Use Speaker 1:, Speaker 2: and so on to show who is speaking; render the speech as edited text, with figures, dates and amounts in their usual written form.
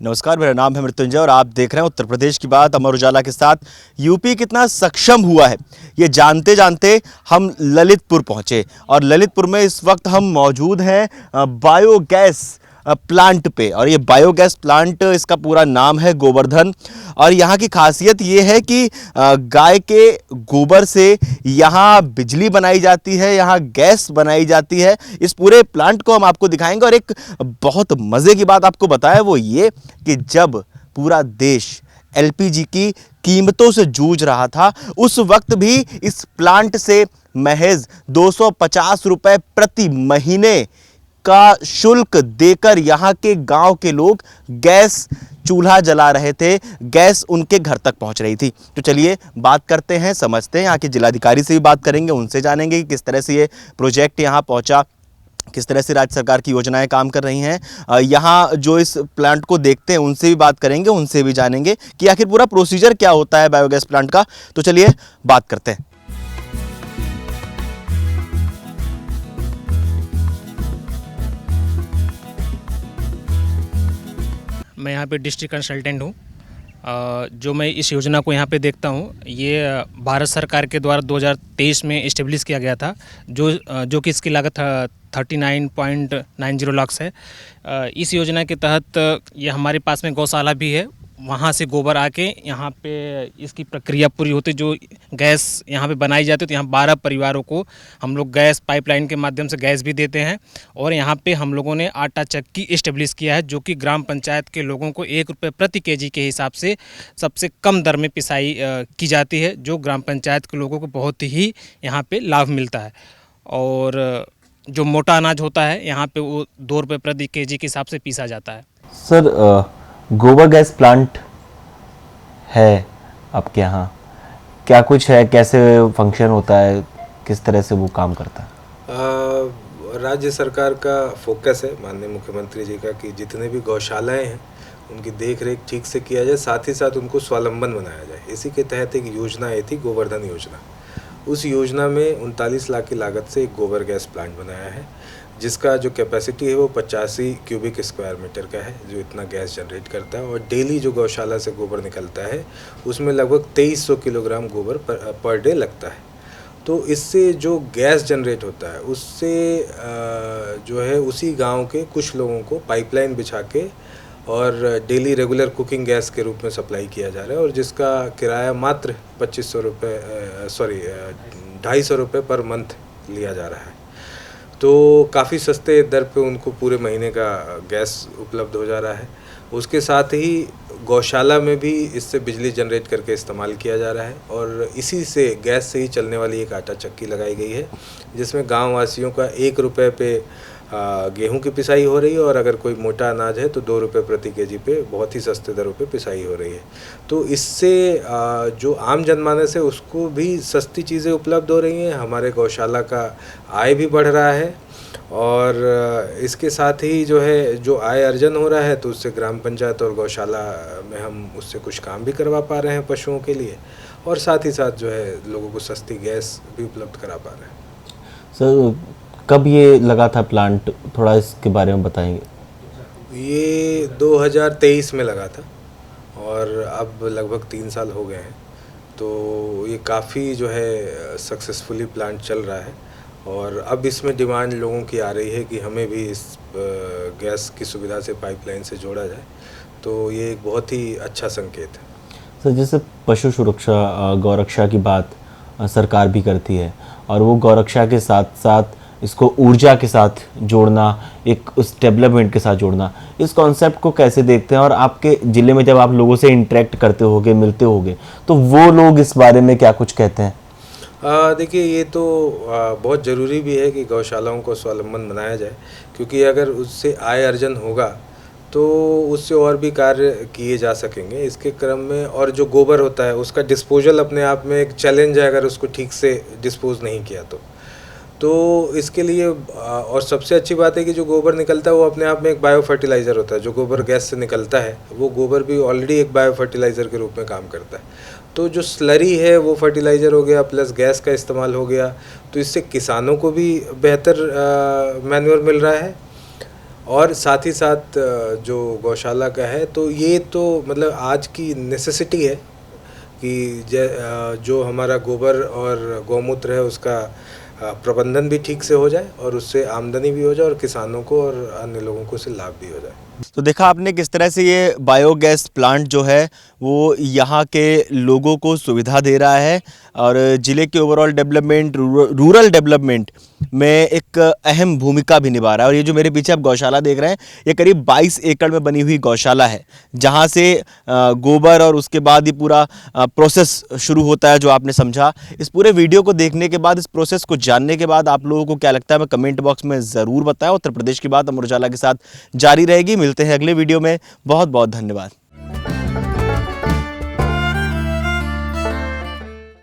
Speaker 1: नमस्कार, मेरा नाम है मृत्युंजय और आप देख रहे हैं उत्तर प्रदेश की बात अमर उजाला के साथ। यूपी कितना सक्षम हुआ है ये जानते जानते हम ललितपुर पहुंचे और ललितपुर में इस वक्त हम मौजूद हैं बायोगैस प्लांट पे। और ये बायोगैस प्लांट, इसका पूरा नाम है गोवर्धन। और यहाँ की खासियत ये है कि गाय के गोबर से यहाँ बिजली बनाई जाती है, यहाँ गैस बनाई जाती है। इस पूरे प्लांट को हम आपको दिखाएंगे। और एक बहुत मज़े की बात आपको बताया वो ये कि जब पूरा देश एलपीजी की कीमतों से जूझ रहा था, उस वक्त भी इस प्लांट से महज 250 रुपए प्रति महीने का शुल्क देकर यहाँ के गांव के लोग गैस चूल्हा जला रहे थे, गैस उनके घर तक पहुंच रही थी। तो चलिए बात करते हैं, समझते हैं। यहाँ के जिलाधिकारी से भी बात करेंगे, उनसे जानेंगे कि किस तरह से ये प्रोजेक्ट यहाँ पहुंचा, किस तरह से राज्य सरकार की योजनाएं काम कर रही हैं। यहाँ जो इस प्लांट को देखते हैं उनसे भी बात करेंगे, उनसे भी जानेंगे कि आखिर पूरा प्रोसीजर क्या होता है बायोगैस प्लांट का। तो चलिए बात करते हैं।
Speaker 2: मैं यहाँ पे डिस्ट्रिक्ट कंसल्टेंट हूँ। जो मैं इस योजना को यहाँ पे देखता हूँ, ये भारत सरकार के द्वारा 2023 में इस्टेब्लिश किया गया था, जो कि इसकी लागत 39.90 लाख है। इस योजना के तहत ये हमारे पास में गौशाला भी है, वहाँ से गोबर आके यहाँ पे इसकी प्रक्रिया पूरी होती, जो गैस यहाँ पे बनाई जाती है। तो यहाँ 12 परिवारों को हम लोग गैस पाइपलाइन के माध्यम से गैस भी देते हैं। और यहाँ पे हम लोगों ने आटा चक्की इस्टेब्लिश किया है, जो कि ग्राम पंचायत के लोगों को 1 रुपये प्रति केजी के हिसाब से सबसे कम दर में पिसाई की जाती है, जो ग्राम पंचायत के लोगों को बहुत ही यहाँ पर लाभ मिलता है। और जो मोटा अनाज होता है यहाँ पे वो 2 रुपये प्रति केजी के हिसाब से पीसा जाता है।
Speaker 1: सर, गोबर गैस प्लांट है आपके यहाँ, क्या कुछ है, कैसे फंक्शन होता है, किस तरह से वो काम करता है?
Speaker 3: राज्य सरकार का फोकस है, माननीय मुख्यमंत्री जी का, कि जितने भी गौशालाएं हैं उनकी देख रेख ठीक से किया जाए, साथ ही साथ उनको स्वावलंबन बनाया जाए। इसी के तहत एक योजना आई थी, गोवर्धन योजना। उस योजना में 39 लाख की लागत से एक गोबर गैस प्लांट बनाया है, जिसका जो कैपेसिटी है वो 85 क्यूबिक स्क्वायर मीटर का है, जो इतना गैस जनरेट करता है। और डेली जो गौशाला से गोबर निकलता है उसमें लगभग 2300 किलोग्राम गोबर पर डे लगता है। तो इससे जो गैस जनरेट होता है उससे जो है उसी गांव के कुछ लोगों को पाइपलाइन बिछा के और डेली रेगुलर कुकिंग गैस के रूप में सप्लाई किया जा रहा है, और जिसका किराया मात्र 250 रुपये पर मंथ लिया जा रहा है। तो काफ़ी सस्ते दर पे उनको पूरे महीने का गैस उपलब्ध हो जा रहा है। उसके साथ ही गौशाला में भी इससे बिजली जनरेट करके इस्तेमाल किया जा रहा है, और इसी से गैस से ही चलने वाली एक आटा चक्की लगाई गई है, जिसमें गांव वासियों का 1 रुपये पे गेहूं की पिसाई हो रही है, और अगर कोई मोटा अनाज है तो 2 रुपये प्रति केजी पे बहुत ही सस्ते दरों पे पिसाई हो रही है। तो इससे जो आम जनमानस है उसको भी सस्ती चीज़ें उपलब्ध हो रही हैं, हमारे गौशाला का आय भी बढ़ रहा है, और इसके साथ ही जो है जो आय अर्जन हो रहा है तो उससे ग्राम पंचायत और गौशाला में हम उससे कुछ काम भी करवा पा रहे हैं पशुओं के लिए, और साथ ही साथ जो है लोगों को सस्ती गैस भी उपलब्ध करा पा रहे हैं।
Speaker 1: सर, कब ये लगा था प्लांट, थोड़ा इसके बारे में बताएंगे?
Speaker 3: ये 2023 में लगा था, और अब लगभग 3 साल हो गए हैं। तो ये काफ़ी जो है सक्सेसफुली प्लांट चल रहा है, और अब इसमें डिमांड लोगों की आ रही है कि हमें भी इस गैस की सुविधा से पाइपलाइन से जोड़ा जाए। तो ये एक बहुत ही अच्छा संकेत है।
Speaker 1: सर, जैसे पशु सुरक्षा, गौरक्षा की बात सरकार भी करती है, और वो गौरक्षा के साथ साथ इसको ऊर्जा के साथ जोड़ना, एक उस डेवलपमेंट के साथ जोड़ना, इस कॉन्सेप्ट को कैसे देखते हैं? और आपके ज़िले में जब आप लोगों से इंटरेक्ट करते होगे, मिलते होगे, तो वो लोग इस बारे में क्या कुछ कहते हैं?
Speaker 3: देखिए, ये तो बहुत ज़रूरी भी है कि गौशालाओं को स्वावलंबन बनाया जाए, क्योंकि अगर उससे आय अर्जन होगा तो उससे और भी कार्य किए जा सकेंगे इसके क्रम में। और जो गोबर होता है उसका डिस्पोजल अपने आप में एक चैलेंज है, अगर उसको ठीक से डिस्पोज नहीं किया तो इसके लिए और सबसे अच्छी बात है कि जो गोबर निकलता है वो अपने आप में एक बायो फर्टिलाइज़र होता है। जो गोबर गैस से निकलता है वो गोबर भी ऑलरेडी एक बायो फर्टिलाइज़र के रूप में काम करता है। तो जो स्लरी है वो फर्टिलाइज़र हो गया, प्लस गैस का इस्तेमाल हो गया, तो इससे किसानों को भी बेहतर मैन्योर मिल रहा है, और साथ ही साथ जो गौशाला का है, तो ये तो मतलब आज की नेसेसिटी है कि जो हमारा गोबर और गौमूत्र है उसका प्रबंधन भी ठीक से हो जाए और उससे आमदनी भी हो जाए और किसानों को और अन्य लोगों को उससे लाभ भी हो जाए।
Speaker 1: तो देखा आपने किस तरह से ये बायोगैस प्लांट जो है वो यहाँ के लोगों को सुविधा दे रहा है और ज़िले के ओवरऑल डेवलपमेंट, रूरल डेवलपमेंट में एक अहम भूमिका भी निभा रहा है। और ये जो मेरे पीछे आप गौशाला देख रहे हैं, ये करीब 22 एकड़ में बनी हुई गौशाला है, जहाँ से गोबर और उसके बाद ये पूरा प्रोसेस शुरू होता है जो आपने समझा। इस पूरे वीडियो को देखने के बाद, इस प्रोसेस को जानने के बाद आप लोगों को क्या लगता है, मैं कमेंट बॉक्स में ज़रूर बताएं। उत्तर प्रदेश की बात अमर उजाला के साथ जारी रहेगी। मिलते हैं अगले वीडियो में। बहुत बहुत धन्यवाद।